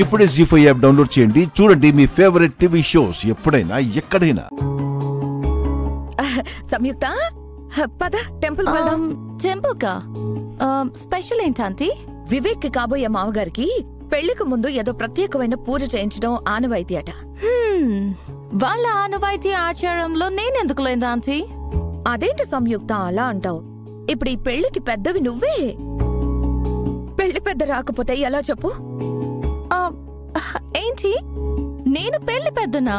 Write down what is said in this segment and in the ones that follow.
ఇప్పుడే జీ5 app download చేయండి. చూడండి మీ ఫేవరెట్ టీవీ షోస్ ఎప్పుడైనా ఎక్కడైనా. సంయుక్త పద టెంపుల్ వెళ్దాం. టెంపుల్ కా స్పెషల్ ఏంటంటే వివేక్ కి కాబోయే మామగారికి పెళ్లికి ముందు ఏదో ప్రత్యేకమైన పూజ చేయించడం ఆనవాయితీ అట. వాళ్ళ ఆనవాయితీ ఆచారంలో నేనెందుకు లేదు ఆంటీ? అదేంటి సంయుక్త అలా అంటావు? ఇప్పుడు ఈ పెళ్లికి పెద్దవి నువ్వే. పెళ్లి పెద్ద రాకపోతే ఎలా చెప్పు? ఏంటి నేను పెళ్లి పెద్దనా?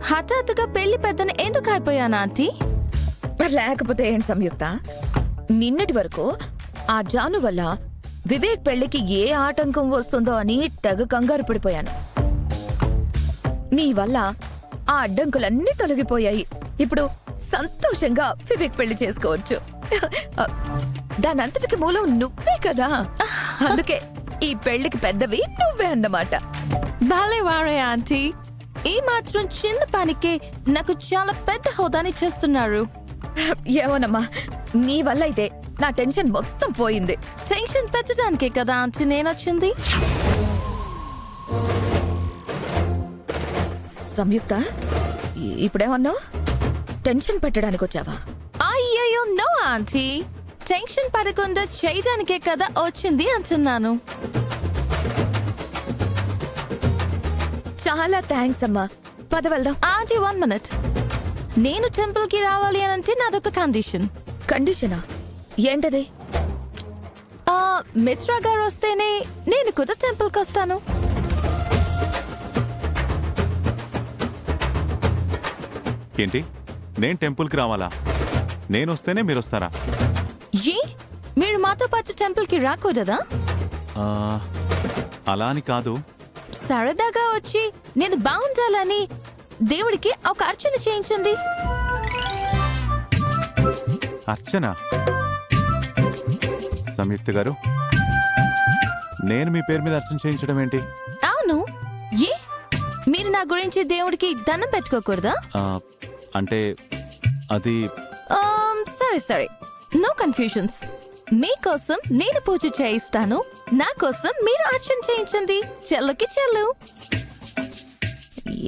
హఠాత్తుగా పెళ్లి పెద్దన ఎందుకు అయిపోయానా ఆంటీ? లేకపోతే ఏంటి సంయుక్త, నిన్నటి వరకు ఆ జాను వల్ల వివేక్ పెళ్లికి ఏ ఆటంకం వస్తుందో అని తెగ కంగారు పడిపోయాను. నీ వల్ల ఆ అడ్డంకులన్నీ తొలగిపోయాయి. ఇప్పుడు సంతోషంగా వివేక్ పెళ్లి చేసుకోవచ్చు. దానంతటికి మూలం నువ్వే కదా. అందుకే ఈ పెళ్లికి పెద్దవి నువ్వే అన్నమాట. బాలే వారే ఆంటీ, ఈ మాత్రం చిన్న పనికే నాకు చాలా పెద్ద హోదాని చేస్తున్నారు. ఏమోనమ్మా, నీ వల్ల అయితే నా టెన్షన్ మొత్తం పోయింది. టెన్షన్ పెట్టడానికే కదా ఆంటీ నేనొచ్చింది. సంయుక్త, ఇప్పుడేమన్నావు? టెన్షన్ పెట్టడానికి వచ్చావా? అయ్యో నో ఆంటీ, టెన్షన్ పడకుండా చేయడానికే కదా వచ్చింది అంటున్నాను. చాలా థ్యాంక్స్ అమ్మా, పద వెళ్దాం. ఆంటీ 1 minute, నేను టెంపుల్ కి రావాలి అని అంటే నాదొక కండిషన్. కండిషనా? ఏంటది? మిత్రా గారు వస్తేనే నేను కూడా టెంపుల్ కి వస్తాను. ఏంటి, నేను టెంపుల్ కి రావాలా? నేను వస్తేనే మీరు వస్తారా? ఏ, మీరు మాతో పాటు టెంపుల్ కి రాకూడదా? అలా అని కాదు, సరదాగా వచ్చి నేను బాగుండాలని దేవుడికి ఒక అర్చన చేయించండి. అర్చన? సంయుక్త గారు, నేను మీ పేరు మీద అర్చన చేయించడం ఏంటి? అవును, ఏ మీరు నా గురించి దేవుడికి దండం పెట్టుకోకూడదా? అంటే అది సరే నో కన్ఫ్యూజన్స్. మీకోసం నేను పూజ చేయిస్తాను, నా కోసం మీరు అర్చన చేయించండి. చెల్లుకి చెల్లు.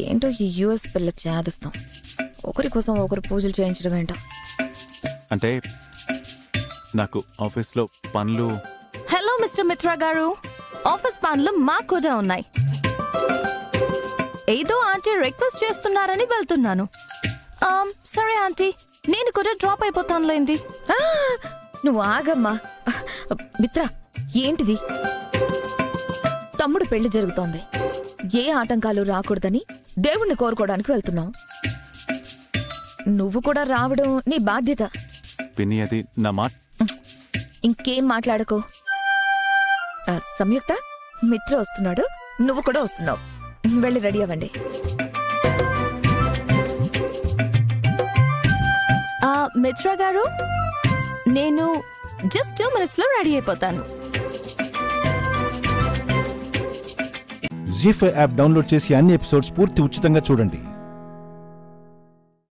ఏంటో ఈ యుఎస్ పిల్ల చేదస్తాం. ఒకరి కోసం ఒకరు పూజలు చేయించడం ఏంటో. అంటే నాకు ఆఫీస్లో పనులు. హలో మిస్టర్ మిత్రా గారు, ఆఫీస్ పనులు మాకు కూడా ఉన్నాయి. ఏదో ఆంటీ రిక్వెస్ట్ చేస్తున్నారని వెళ్తున్నాను. సరే ఆంటీ, నేను కూడా డ్రాప్ అయిపోతానులేండి. నువ్వు ఆగమ్మా. మిత్రా, ఏంటిది? తమ్ముడు పెళ్లి జరుగుతోంది, ఏ ఆటంకాలు రాకూడదని దేవుణ్ణి కోరుకోవడానికి వెళ్తున్నావు. నువ్వు కూడా రావడం నీ బాధ్యత. పిన్ని, అది నా మాట. ఇంకేం మాట్లాడకు. సంయుక్త, మిత్ర వస్తున్నాడు, నువ్వు కూడా వస్తున్నావు. వెళ్ళి రెడీ అవ్వండి. మిత్రా గారు, నేను జస్ట్ 2 minutes లో రెడీ అయిపోతాను. జీ5 యాప్ డౌన్లోడ్ చేసి అన్ని ఎపిసోడ్స్ పూర్తి ఉచితంగా చూడండి.